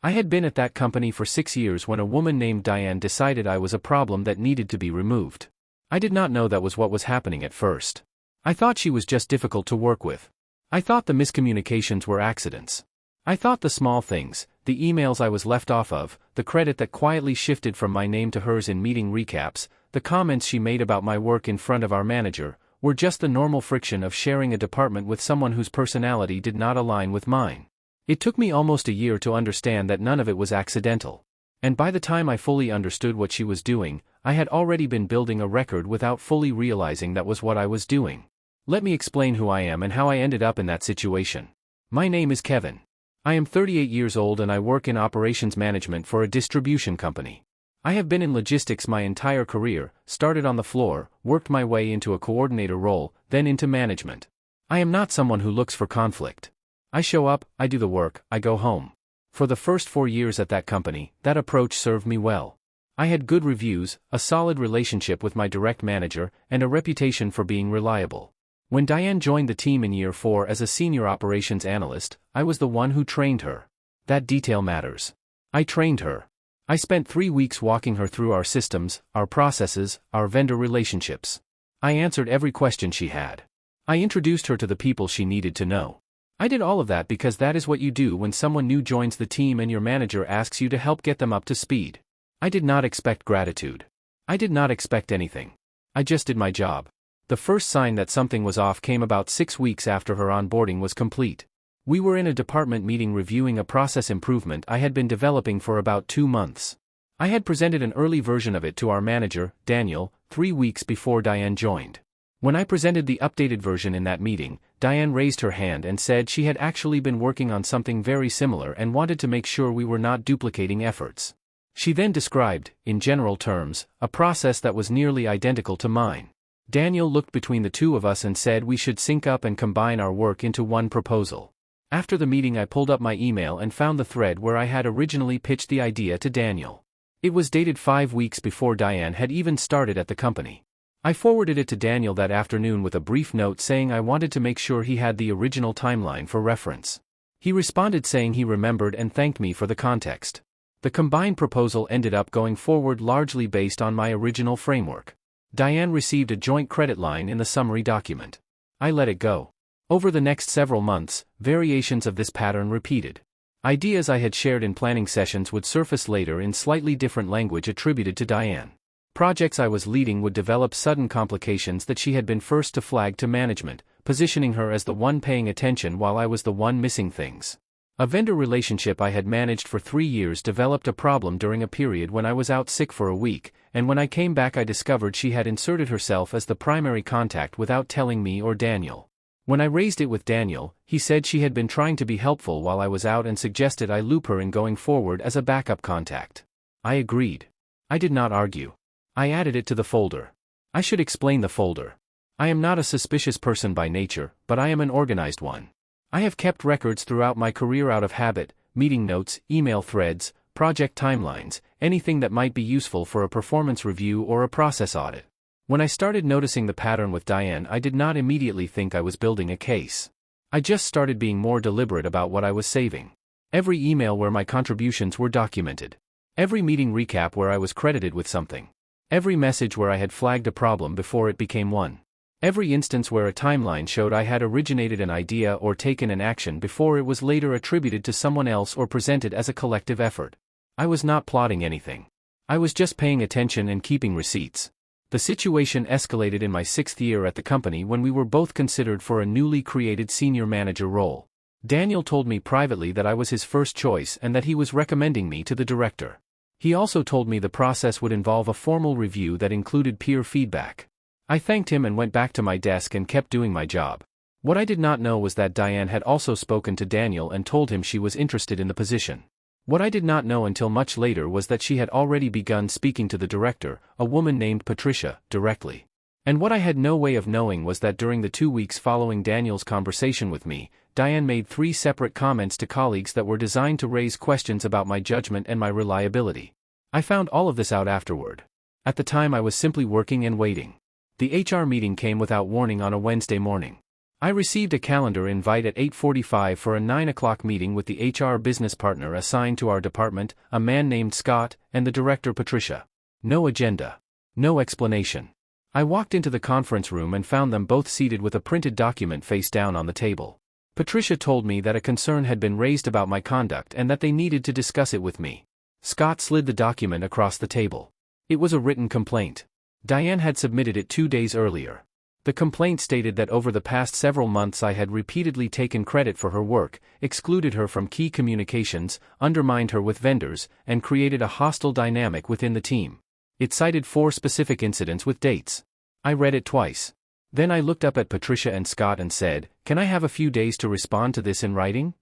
I had been at that company for 6 years when a woman named Diane decided I was a problem that needed to be removed. I did not know that was what was happening at first. I thought she was just difficult to work with. I thought the miscommunications were accidents. I thought the small things, the emails I was left off of, the credit that quietly shifted from my name to hers in meeting recaps, the comments she made about my work in front of our manager, were just the normal friction of sharing a department with someone whose personality did not align with mine. It took me almost a year to understand that none of it was accidental. And by the time I fully understood what she was doing, I had already been building a record without fully realizing that was what I was doing. Let me explain who I am and how I ended up in that situation. My name is Kevin. I am 38 years old and I work in operations management for a distribution company. I have been in logistics my entire career, started on the floor, worked my way into a coordinator role, then into management. I am not someone who looks for conflict. I show up, I do the work, I go home. For the first 4 years at that company, that approach served me well. I had good reviews, a solid relationship with my direct manager, and a reputation for being reliable. When Diane joined the team in year 4 as a senior operations analyst, I was the one who trained her. That detail matters. I trained her. I spent 3 weeks walking her through our systems, our processes, our vendor relationships. I answered every question she had. I introduced her to the people she needed to know. I did all of that because that is what you do when someone new joins the team and your manager asks you to help get them up to speed. I did not expect gratitude. I did not expect anything. I just did my job. The first sign that something was off came about 6 weeks after her onboarding was complete. We were in a department meeting reviewing a process improvement I had been developing for about 2 months. I had presented an early version of it to our manager, Daniel, 3 weeks before Diane joined. When I presented the updated version in that meeting, Diane raised her hand and said she had actually been working on something very similar and wanted to make sure we were not duplicating efforts. She then described, in general terms, a process that was nearly identical to mine. Daniel looked between the two of us and said we should sync up and combine our work into one proposal. After the meeting I pulled up my email and found the thread where I had originally pitched the idea to Daniel. It was dated 5 weeks before Diane had even started at the company. I forwarded it to Daniel that afternoon with a brief note saying I wanted to make sure he had the original timeline for reference. He responded saying he remembered and thanked me for the context. The combined proposal ended up going forward largely based on my original framework. Diane received a joint credit line in the summary document. I let it go. Over the next several months, variations of this pattern repeated. Ideas I had shared in planning sessions would surface later in slightly different language attributed to Diane. Projects I was leading would develop sudden complications that she had been first to flag to management, positioning her as the one paying attention while I was the one missing things. A vendor relationship I had managed for 3 years developed a problem during a period when I was out sick for a week, and when I came back I discovered she had inserted herself as the primary contact without telling me or Daniel. When I raised it with Daniel, he said she had been trying to be helpful while I was out and suggested I loop her in going forward as a backup contact. I agreed. I did not argue. I added it to the folder. I should explain the folder. I am not a suspicious person by nature, but I am an organized one. I have kept records throughout my career out of habit, meeting notes, email threads, project timelines, anything that might be useful for a performance review or a process audit. When I started noticing the pattern with Diane, I did not immediately think I was building a case. I just started being more deliberate about what I was saving. Every email where my contributions were documented. Every meeting recap where I was credited with something. Every message where I had flagged a problem before it became one. Every instance where a timeline showed I had originated an idea or taken an action before it was later attributed to someone else or presented as a collective effort. I was not plotting anything. I was just paying attention and keeping receipts. The situation escalated in my 6th year at the company when we were both considered for a newly created senior manager role. Daniel told me privately that I was his first choice and that he was recommending me to the director. He also told me the process would involve a formal review that included peer feedback. I thanked him and went back to my desk and kept doing my job. What I did not know was that Diane had also spoken to Daniel and told him she was interested in the position. What I did not know until much later was that she had already begun speaking to the director, a woman named Patricia, directly. And what I had no way of knowing was that during the 2 weeks following Daniel's conversation with me, Diane made 3 separate comments to colleagues that were designed to raise questions about my judgment and my reliability. I found all of this out afterward. At the time I was simply working and waiting. The HR meeting came without warning on a Wednesday morning. I received a calendar invite at 8:45 for a 9 o'clock meeting with the HR business partner assigned to our department, a man named Scott, and the director Patricia. No agenda. No explanation. I walked into the conference room and found them both seated with a printed document face down on the table. Patricia told me that a concern had been raised about my conduct and that they needed to discuss it with me. Scott slid the document across the table. It was a written complaint. Diane had submitted it 2 days earlier. The complaint stated that over the past several months I had repeatedly taken credit for her work, excluded her from key communications, undermined her with vendors, and created a hostile dynamic within the team. It cited 4 specific incidents with dates. I read it twice. Then I looked up at Patricia and Scott and said, "Can I have a few days to respond to this in writing?"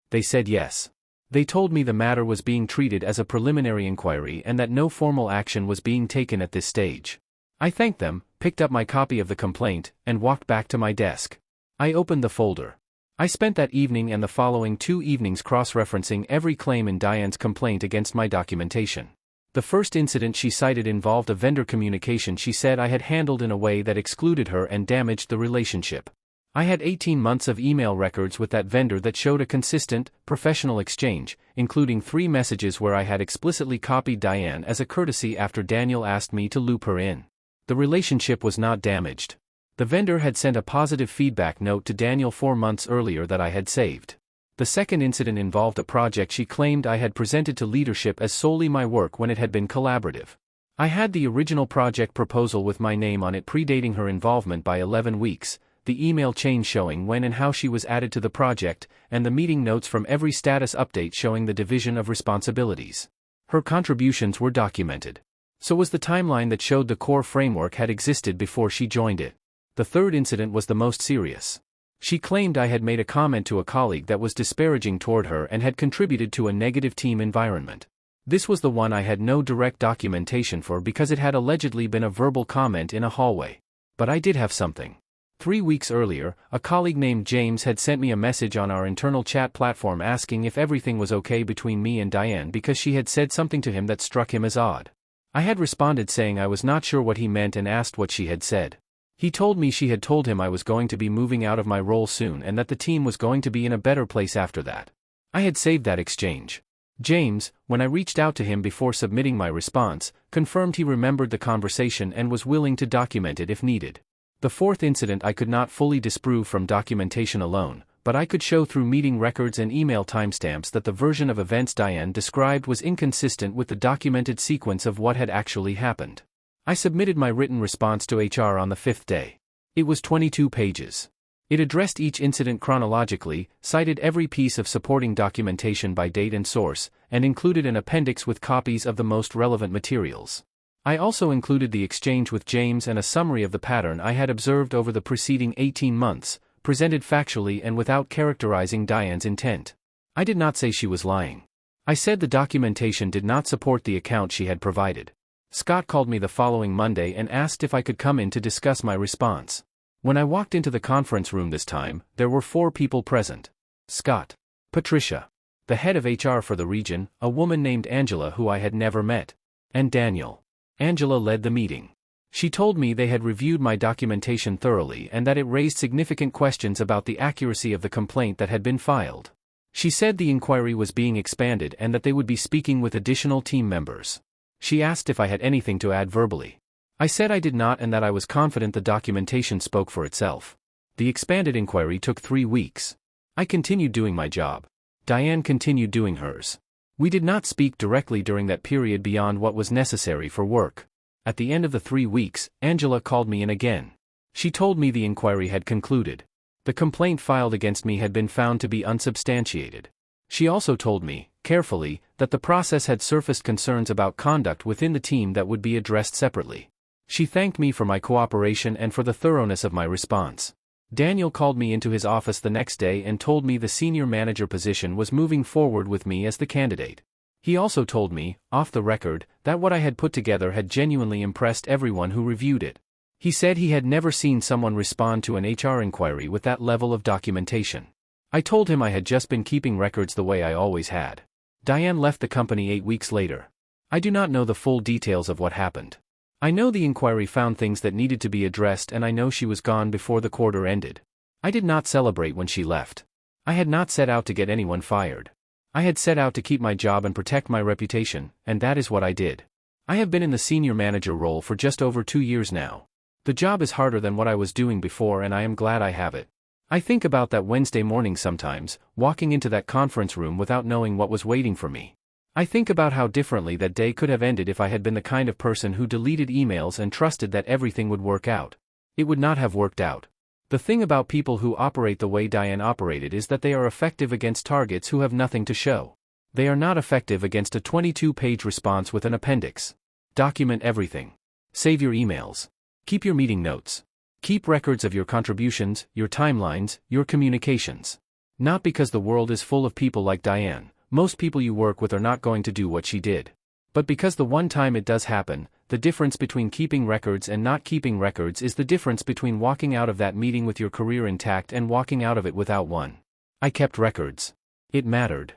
They said yes. They told me the matter was being treated as a preliminary inquiry and that no formal action was being taken at this stage. I thanked them, picked up my copy of the complaint, and walked back to my desk. I opened the folder. I spent that evening and the following 2 evenings cross-referencing every claim in Diane's complaint against my documentation. The first incident she cited involved a vendor communication she said I had handled in a way that excluded her and damaged the relationship. I had 18 months of email records with that vendor that showed a consistent, professional exchange, including 3 messages where I had explicitly copied Diane as a courtesy after Daniel asked me to loop her in. The relationship was not damaged. The vendor had sent a positive feedback note to Daniel 4 months earlier that I had saved. The second incident involved a project she claimed I had presented to leadership as solely my work when it had been collaborative. I had the original project proposal with my name on it predating her involvement by 11 weeks, the email chain showing when and how she was added to the project, and the meeting notes from every status update showing the division of responsibilities. Her contributions were documented. So was the timeline that showed the core framework had existed before she joined it. The third incident was the most serious. She claimed I had made a comment to a colleague that was disparaging toward her and had contributed to a negative team environment. This was the one I had no direct documentation for because it had allegedly been a verbal comment in a hallway. But I did have something. 3 weeks earlier, a colleague named James had sent me a message on our internal chat platform asking if everything was okay between me and Diane because she had said something to him that struck him as odd. I had responded saying I was not sure what he meant and asked what she had said. He told me she had told him I was going to be moving out of my role soon and that the team was going to be in a better place after that. I had saved that exchange. James, when I reached out to him before submitting my response, confirmed he remembered the conversation and was willing to document it if needed. The fourth incident I could not fully disprove from documentation alone, but I could show through meeting records and email timestamps that the version of events Diane described was inconsistent with the documented sequence of what had actually happened. I submitted my written response to HR on the 5th day. It was 22 pages. It addressed each incident chronologically, cited every piece of supporting documentation by date and source, and included an appendix with copies of the most relevant materials. I also included the exchange with James and a summary of the pattern I had observed over the preceding 18 months, presented factually and without characterizing Diane's intent. I did not say she was lying. I said the documentation did not support the account she had provided. Scott called me the following Monday and asked if I could come in to discuss my response. When I walked into the conference room this time, there were 4 people present. Scott, Patricia, the head of HR for the region, a woman named Angela who I had never met, and Daniel. Angela led the meeting. She told me they had reviewed my documentation thoroughly and that it raised significant questions about the accuracy of the complaint that had been filed. She said the inquiry was being expanded and that they would be speaking with additional team members. She asked if I had anything to add verbally. I said I did not and that I was confident the documentation spoke for itself. The expanded inquiry took 3 weeks. I continued doing my job. Diane continued doing hers. We did not speak directly during that period beyond what was necessary for work. At the end of the 3 weeks, Angela called me in again. She told me the inquiry had concluded. The complaint filed against me had been found to be unsubstantiated. She also told me, carefully, that the process had surfaced concerns about conduct within the team that would be addressed separately. She thanked me for my cooperation and for the thoroughness of my response. Daniel called me into his office the next day and told me the senior manager position was moving forward with me as the candidate. He also told me, off the record, that what I had put together had genuinely impressed everyone who reviewed it. He said he had never seen someone respond to an HR inquiry with that level of documentation. I told him I had just been keeping records the way I always had. Diane left the company 8 weeks later. I do not know the full details of what happened. I know the inquiry found things that needed to be addressed and I know she was gone before the quarter ended. I did not celebrate when she left. I had not set out to get anyone fired. I had set out to keep my job and protect my reputation, and that is what I did. I have been in the senior manager role for just over 2 years now. The job is harder than what I was doing before, and I am glad I have it. I think about that Wednesday morning sometimes, walking into that conference room without knowing what was waiting for me. I think about how differently that day could have ended if I had been the kind of person who deleted emails and trusted that everything would work out. It would not have worked out. The thing about people who operate the way Diane operated is that they are effective against targets who have nothing to show. They are not effective against a 22-page response with an appendix. Document everything. Save your emails. Keep your meeting notes. Keep records of your contributions, your timelines, your communications. Not because the world is full of people like Diane, most people you work with are not going to do what she did. But because the one time it does happen, the difference between keeping records and not keeping records is the difference between walking out of that meeting with your career intact and walking out of it without one. I kept records. It mattered.